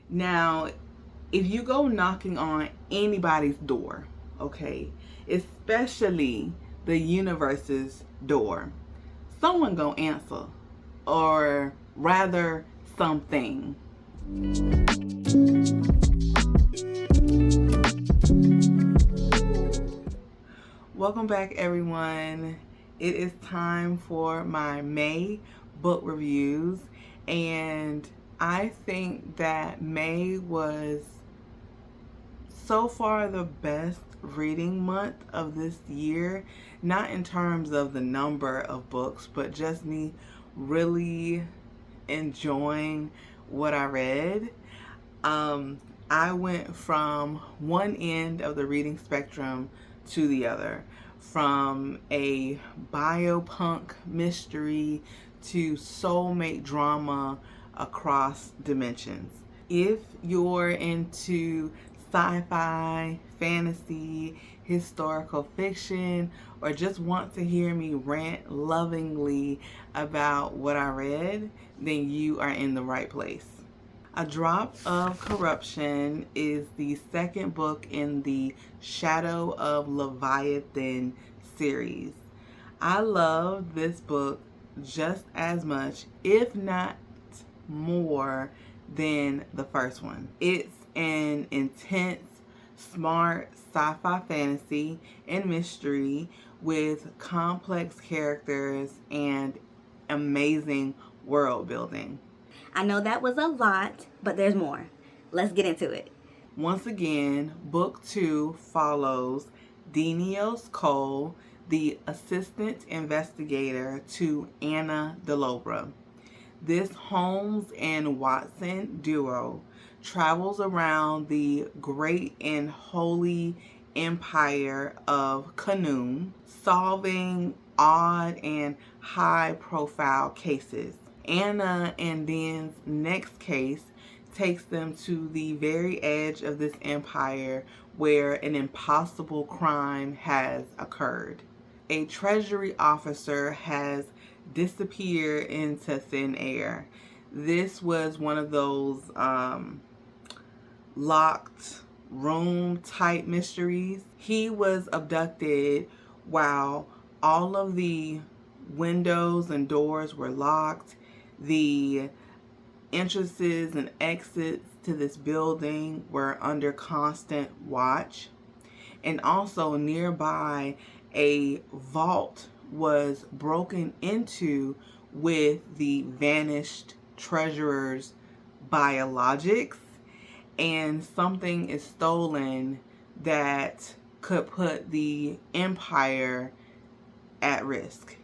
Now, if you go knocking on anybody's door, okay, especially the universe's door, someone gonna answer, or rather something. Welcome back, everyone. It is time for my May book reviews, and I think that May was so far the best reading month of this year, not in terms of the number of books, but just me really enjoying what I read. I went from one end of the reading spectrum to the other, from a biopunk mystery to soulmate drama across dimensions. If you're into sci-fi, fantasy, historical fiction, or just want to hear me rant lovingly about what I read, then you are in the right place. A Drop of Corruption is the second book in the Shadow of Leviathan series. I love this book just as much, if not more, than the first one. It's an intense, smart sci-fi fantasy and mystery with complex characters and amazing world building. I know that was a lot, but there's more. Let's get into it. Once again, book 2 follows Denios Cole, the assistant investigator to Anna Delobra. This Holmes and Watson duo travels around the great and holy empire of Canaan, solving odd and high-profile cases. Anna and Dan's next case takes them to the very edge of this empire where an impossible crime has occurred. A treasury officer has disappeared into thin air. This was one of those locked room type mysteries. He was abducted while all of the windows and doors were locked. The entrances and exits to this building were under constant watch. And also nearby, a vault was broken into with the vanished treasurer's biologics, and something is stolen that could put the empire at risk.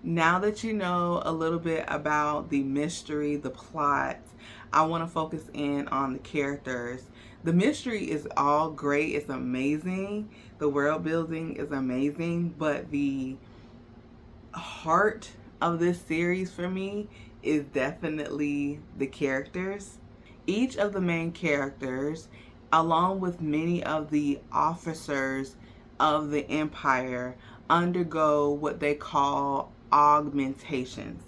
Now that you know a little bit about the mystery, the plot, I want to focus in on the characters. The mystery is all great. It's amazing. The world building is amazing. But the heart of this series for me is definitely the characters. Each of the main characters, along with many of the officers of the empire, undergo what they call augmentations.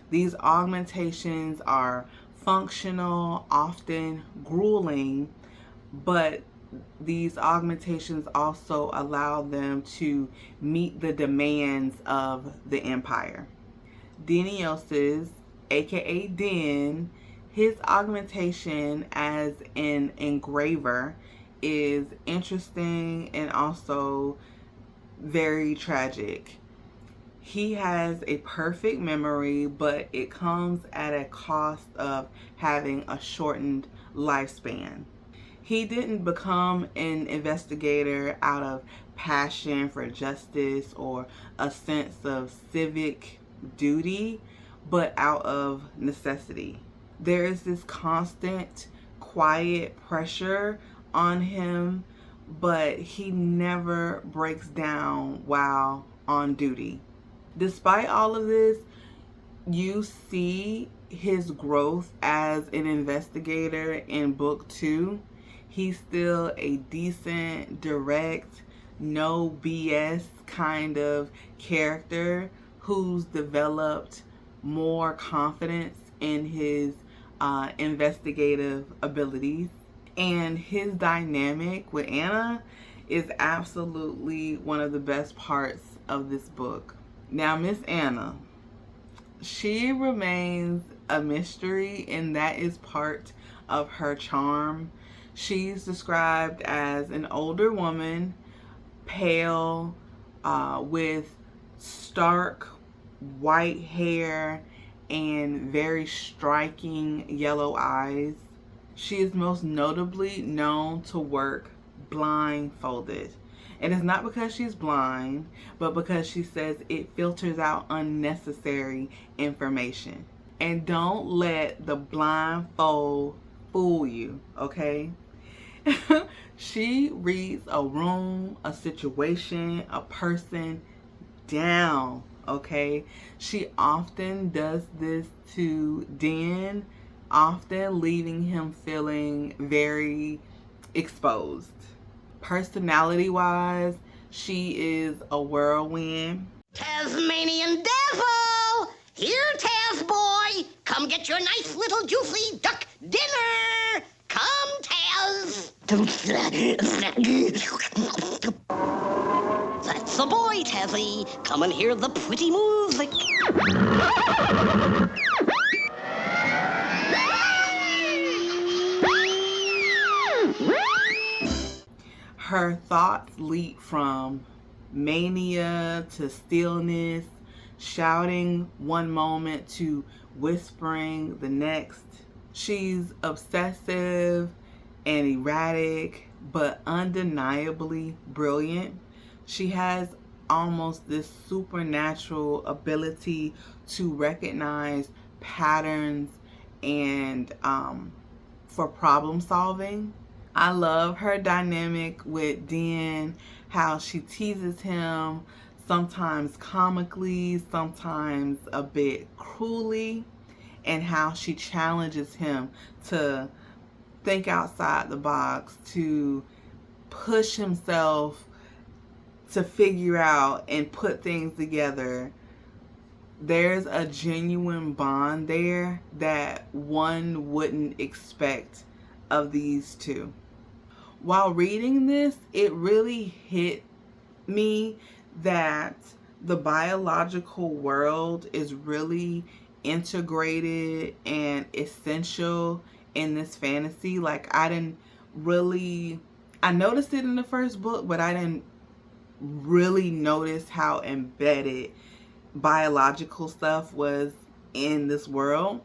These augmentations are functional, often grueling, but these augmentations also allow them to meet the demands of the empire. Denios's, aka Den, his augmentation as an engraver is interesting and also very tragic. He has a perfect memory, but it comes at a cost of having a shortened lifespan. He didn't become an investigator out of passion for justice or a sense of civic duty, but out of necessity. There is this constant, quiet pressure on him, but he never breaks down while on duty. Despite all of this, you see his growth as an investigator in book 2. He's still a decent, direct, no BS kind of character who's developed more confidence in his investigative abilities. And his dynamic with Anna is absolutely one of the best parts of this book. Now, Miss Anna, she remains a mystery, and that is part of her charm. She's described as an older woman, pale, with stark white hair and very striking yellow eyes. She is most notably known to work blindfolded. And it's not because she's blind, but because she says it filters out unnecessary information. And don't let the blindfold fool you, okay? She reads a room, a situation, a person down, okay? She often does this to Dan, often leaving him feeling very exposed. Personality wise, she is a whirlwind. Tasmanian devil! Here, Taz boy! Come get your nice little juicy duck dinner! Come, Taz! That's the boy, Tazzy. Come and hear the pretty music. Her thoughts leap from mania to stillness, shouting one moment to whispering the next. She's obsessive and erratic, but undeniably brilliant. She has almost this supernatural ability to recognize patterns and for problem solving. I love her dynamic with Dan, how she teases him, sometimes comically, sometimes a bit cruelly, and how she challenges him to think outside the box, to push himself to figure out and put things together. There's a genuine bond there that one wouldn't expect of these two. While reading this, it really hit me that the biological world is really integrated and essential in this fantasy. Like, I noticed it in the first book, but I didn't really notice how embedded biological stuff was in this world.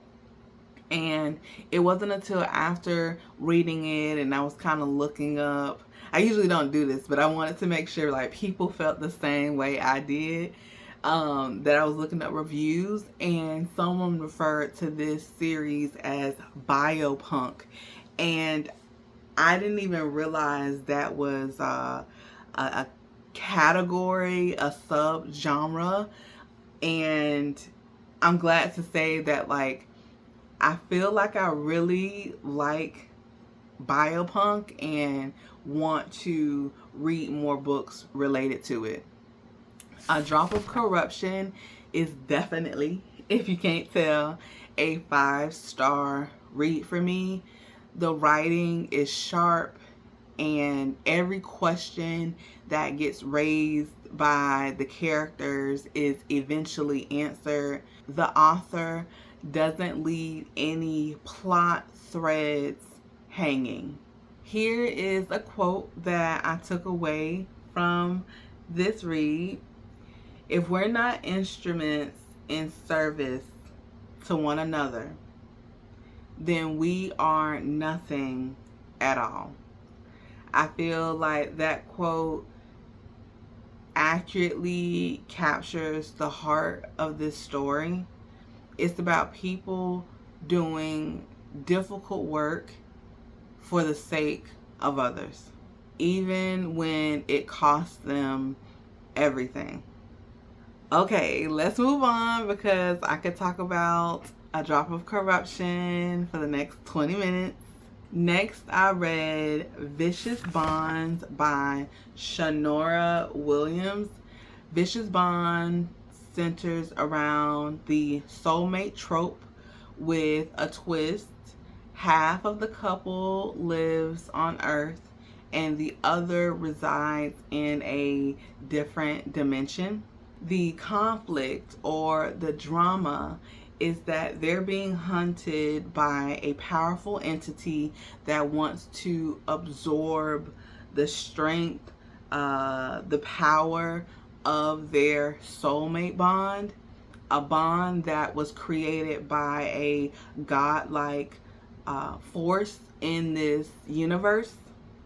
And it wasn't until after reading it and I was kind of looking up, I usually don't do this, but I wanted to make sure like people felt the same way I did, that I was looking up reviews, and someone referred to this series as biopunk, and I didn't even realize that was a category, a sub-genre. And I'm glad to say that, like, I feel like I really like biopunk and want to read more books related to it. A Drop of Corruption is definitely, if you can't tell, a 5-star read for me. The writing is sharp, and every question that gets raised by the characters is eventually answered. The author doesn't leave any plot threads hanging. Here is a quote that I took away from this read. If we're not instruments in service to one another, then we are nothing at all. I feel like that quote accurately captures the heart of this story. It's about people doing difficult work for the sake of others, even when it costs them everything. Okay, let's move on, because I could talk about A Drop of Corruption for the next 20 minutes. Next, I read Vicious Bonds by Shanora Williams. Vicious Bond centers around the soulmate trope with a twist. Half of the couple lives on Earth and the other resides in a different dimension. The conflict or the drama is that they're being hunted by a powerful entity that wants to absorb the strength, the power of their soulmate bond, a bond that was created by a godlike force in this universe.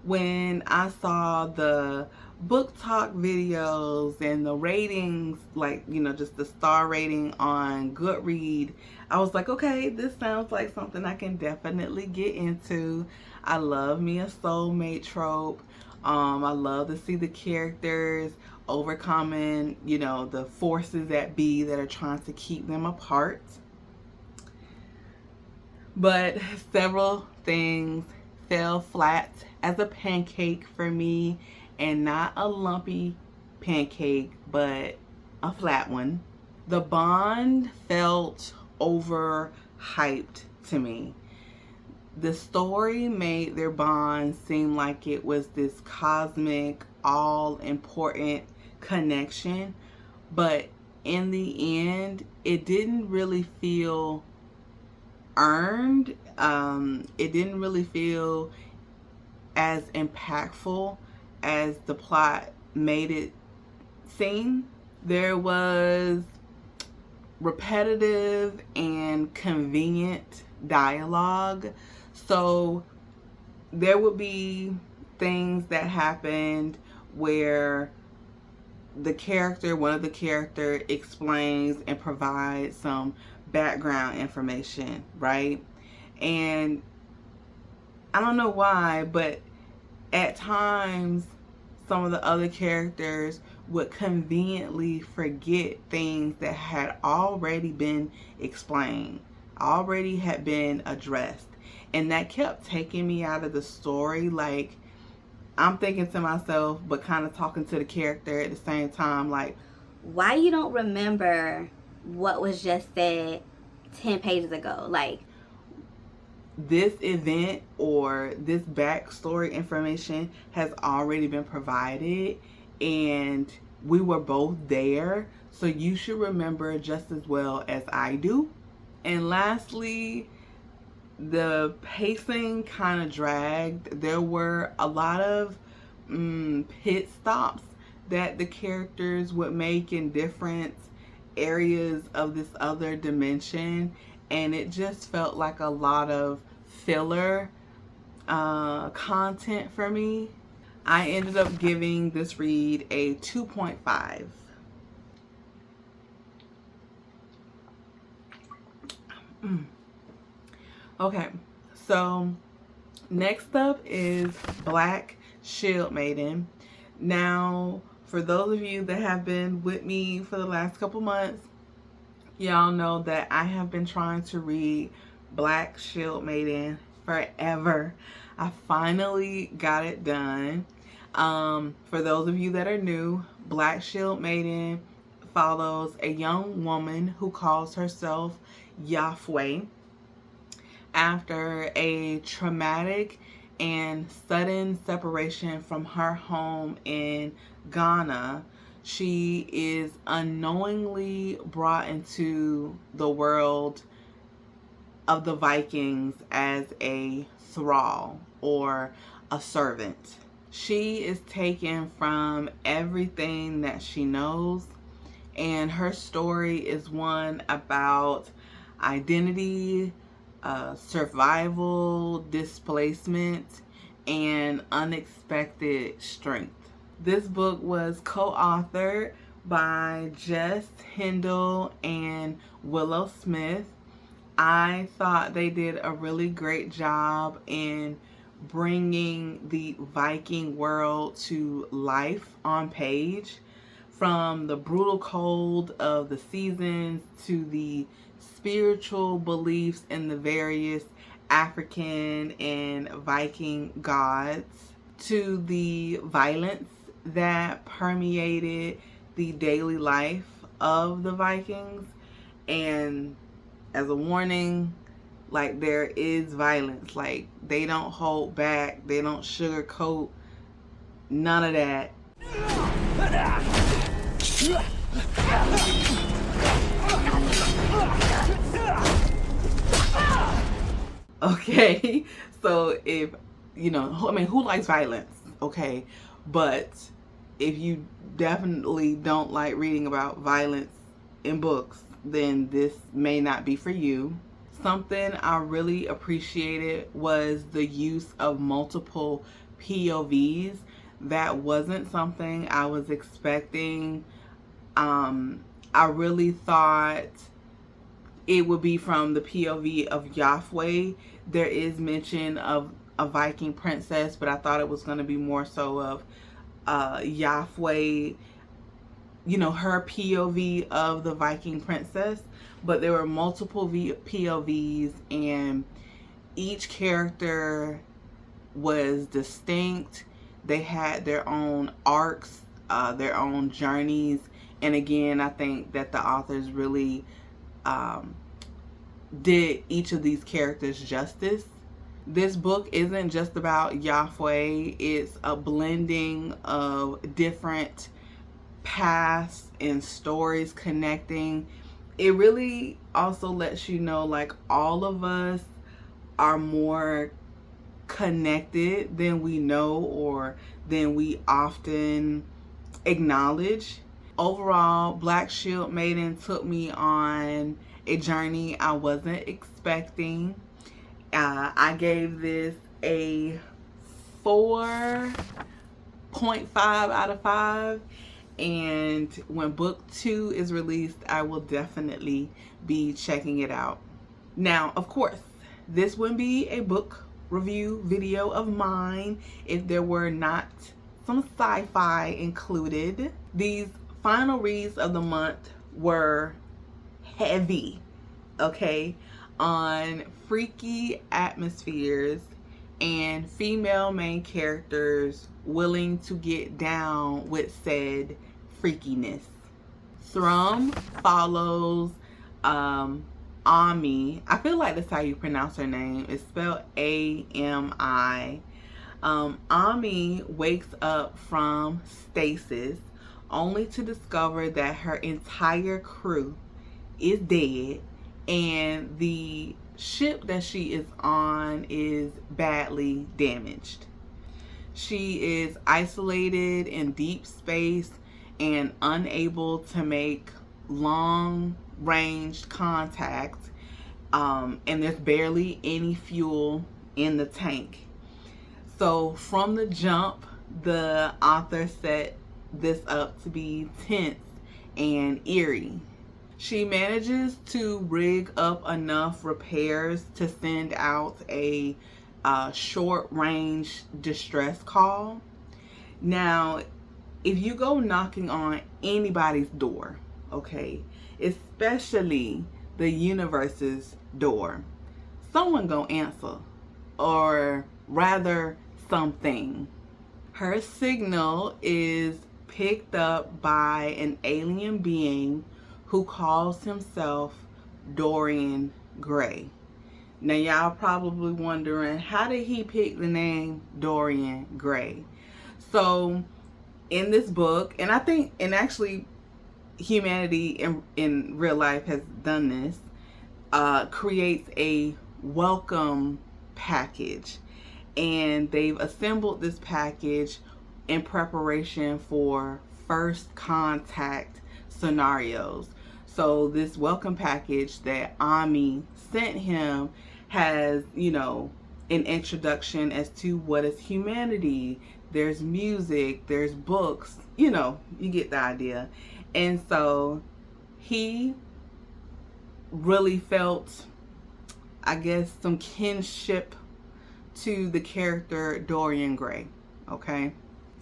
When I saw the book talk videos and the ratings, like, just the star rating on Goodread, I was like, okay, this sounds like something I can definitely get into. I love me a soulmate trope. I love to see the characters overcoming, the forces that be that are trying to keep them apart. But several things fell flat as a pancake for me, and not a lumpy pancake, but a flat one. The bond felt overhyped to me. The story made their bond seem like it was this cosmic, all important connection, but in the end, it didn't really feel earned. It didn't really feel as impactful as the plot made it seem. There was repetitive and convenient dialogue. So there would be things that happened where one of the character explains and provides some background information, right? And I don't know why, but at times some of the other characters would conveniently forget things that had already been explained, already had been addressed. And that kept taking me out of the story. Like, I'm thinking to myself, but kind of talking to the character at the same time, like, why you don't remember what was just said 10 pages ago? Like, this event or this backstory information has already been provided and we were both there, so you should remember just as well as I do. And lastly, the pacing kind of dragged. There were a lot of pit stops that the characters would make in different areas of this other dimension, and it just felt like a lot of filler content for me. I ended up giving this read a 2.5. Okay, so next up is Black Shield Maiden. Now, for those of you that have been with me for the last couple months, y'all know that I have been trying to read Black Shield Maiden forever. I finally got it done. For those of you that are new, Black Shield Maiden follows a young woman who calls herself Yahweh. After a traumatic and sudden separation from her home in Ghana, she is unknowingly brought into the world of the Vikings as a thrall or a servant. She is taken from everything that she knows, and her story is one about identity, survival, displacement, and unexpected strength. This book was co-authored by Jess Hindle and Willow Smith. I thought they did a really great job in bringing the Viking world to life on page. From the brutal cold of the seasons to the spiritual beliefs in the various African and Viking gods, to the violence that permeated the daily life of the Vikings. And as a warning, Like, there is violence. Like, they don't hold back. They don't sugarcoat. None of that. Okay, so if, you know, I mean, who likes violence? Okay, but if you definitely don't like reading about violence in books, then this may not be for you. Something I really appreciated was the use of multiple POVs. That wasn't something I was expecting. I really thought it would be from the POV of Yahweh. There is mention of a Viking princess, but I thought it was going to be more so of Yahweh, you know, her POV of the Viking princess. But there were multiple POVs, and each character was distinct. They had their own arcs, their own journeys. And again, I think that the authors really did each of these characters justice. This book isn't just about Yahweh. It's a blending of different paths and stories connecting. It really also lets you know, like, all of us are more connected than we know or than we often acknowledge. Overall, Black Shield Maiden took me on a journey I wasn't expecting. I gave this a 4.5 out of 5. And when book 2 is released, I will definitely be checking it out. Now, of course, this wouldn't be a book review video of mine if there were not some sci-fi included. These final reads of the month were heavy, okay, on freaky atmospheres and female main characters willing to get down with said freakiness. Thrum follows Ami. I feel like that's how you pronounce her name. It's spelled A-M-I. Ami wakes up from stasis only to discover that her entire crew is dead and the ship that she is on is badly damaged. She is isolated in deep space and unable to make long-range contact, and there's barely any fuel in the tank. So from the jump, the author set this up to be tense and eerie. She manages to rig up enough repairs to send out a short-range distress call. Now, if you go knocking on anybody's door, okay, especially the universe's door, someone gonna answer, or rather something. Her signal is picked up by an alien being who calls himself Dorian Gray. Now, y'all probably wondering, how did he pick the name Dorian Gray? So in this book, and I think, and actually humanity in real life has done this, creates a welcome package. And they've assembled this package in preparation for first contact scenarios. So this welcome package that Ami sent him has, you know, an introduction as to what is humanity. There's music, there's books, you know, you get the idea. And so he really felt, I guess, some kinship to the character Dorian Gray, okay?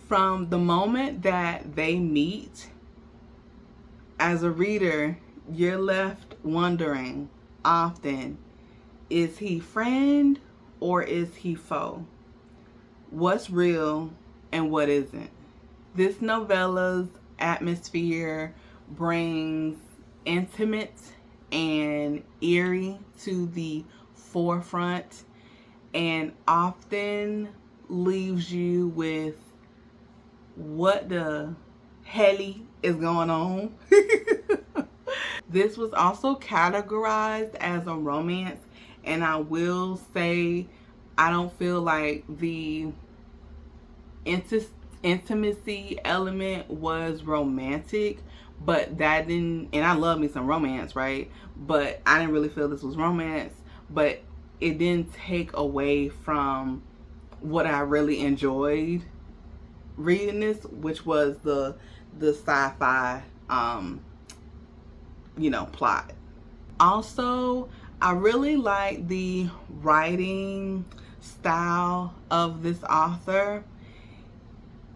From the moment that they meet, as a reader, you're left wondering often, is he friend or is he foe? What's real and what isn't? This novella's atmosphere brings intimate and eerie to the forefront and often leaves you with what the helly is going on. This was also categorized as a romance, and I will say I don't feel like the intimacy element was romantic, but that didn't, and I love me some romance, right? But I didn't really feel this was romance, but it didn't take away from what I really enjoyed reading this, which was the sci-fi plot. Also, I really like the writing style of this author.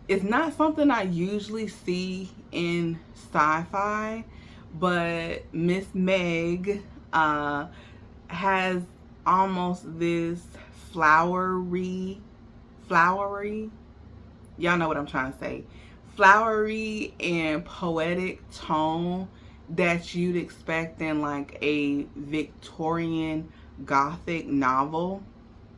It's not something I usually see in sci-fi, but Miss Meg has almost this flowery, y'all know what I'm trying to say, flowery and poetic tone that you'd expect in like a Victorian Gothic novel.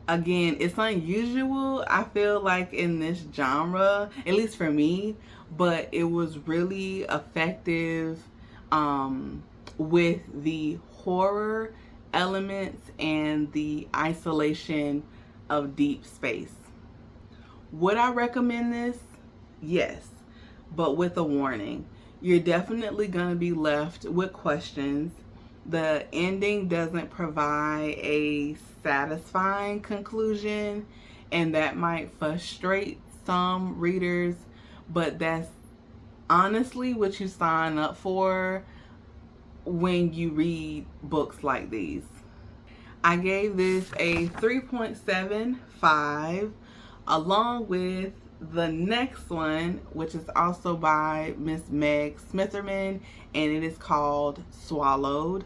Again, it's unusual, I feel like, in this genre, at least for me, but it was really effective with the horror elements and the isolation of deep space. Would I recommend this? Yes, but with a warning. You're definitely going to be left with questions. The ending doesn't provide a satisfying conclusion, and that might frustrate some readers, but that's honestly what you sign up for when you read books like these. I gave this a 3.75 along with the next one, which is also by Miss Meg Smitherman, and it is called Swallowed.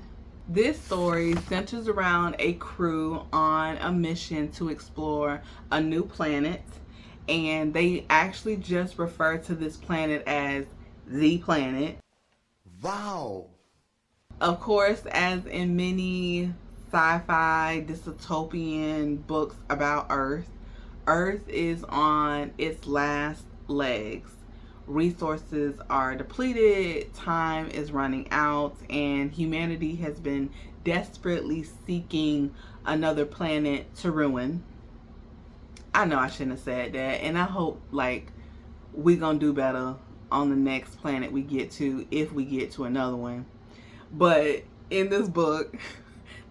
This story centers around a crew on a mission to explore a new planet, and they actually just refer to this planet as the planet. Wow! Of course, as in many sci-fi dystopian books about Earth, Earth is on its last legs. Resources are depleted, time is running out, and humanity has been desperately seeking another planet to ruin. I know I shouldn't have said that, and I hope we gonna do better on the next planet we get to, if we get to another one. But in this book,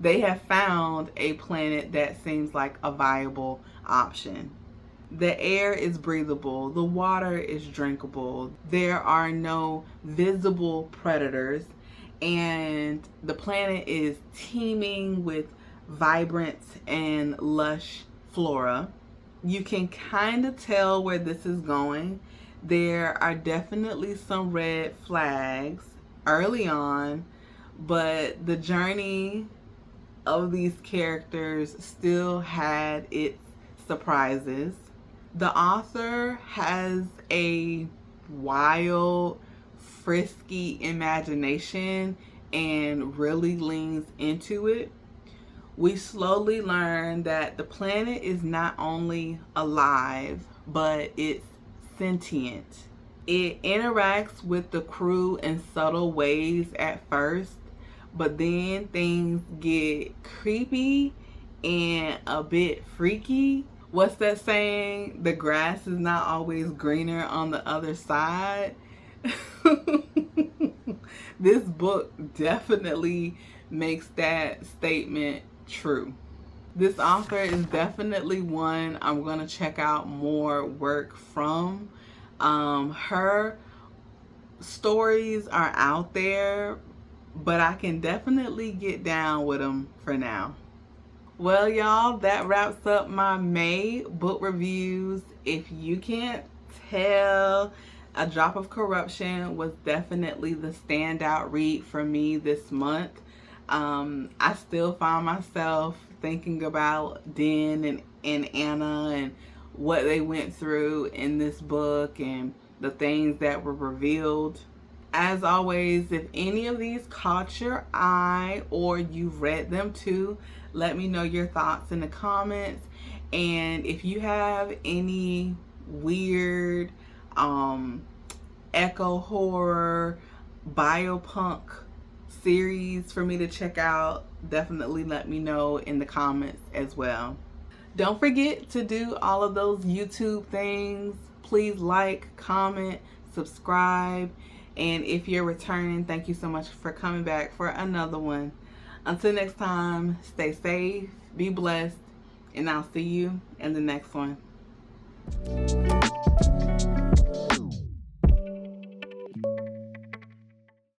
they have found a planet that seems like a viable option. The air is breathable, the water is drinkable, there are no visible predators, and the planet is teeming with vibrant and lush flora. You can kind of tell where this is going. There are definitely some red flags early on, but the journey of these characters still had its surprises. The author has a wild, frisky imagination and really leans into it. We slowly learn that the planet is not only alive, but it's sentient. It interacts with the crew in subtle ways at first, but then things get creepy and a bit freaky. What's that saying? The grass is not always greener on the other side. This book definitely makes that statement true. This author is definitely one I'm going to check out more work from. Her stories are out there, but I can definitely get down with them for now. Well, y'all, that wraps up my May book reviews. If you can't tell, A Drop of Corruption was definitely the standout read for me this month. I still find myself thinking about Den and Anna and what they went through in this book and the things that were revealed. As always, if any of these caught your eye or you've read them too, Let me know your thoughts in the comments. And if you have any weird echo horror biopunk series for me to check out, definitely let me know in the comments as well. Don't forget to do all of those YouTube things. Please like, comment, subscribe, and if you're returning, thank you so much for coming back for another one. Until next time, stay safe, be blessed, and I'll see you in the next one.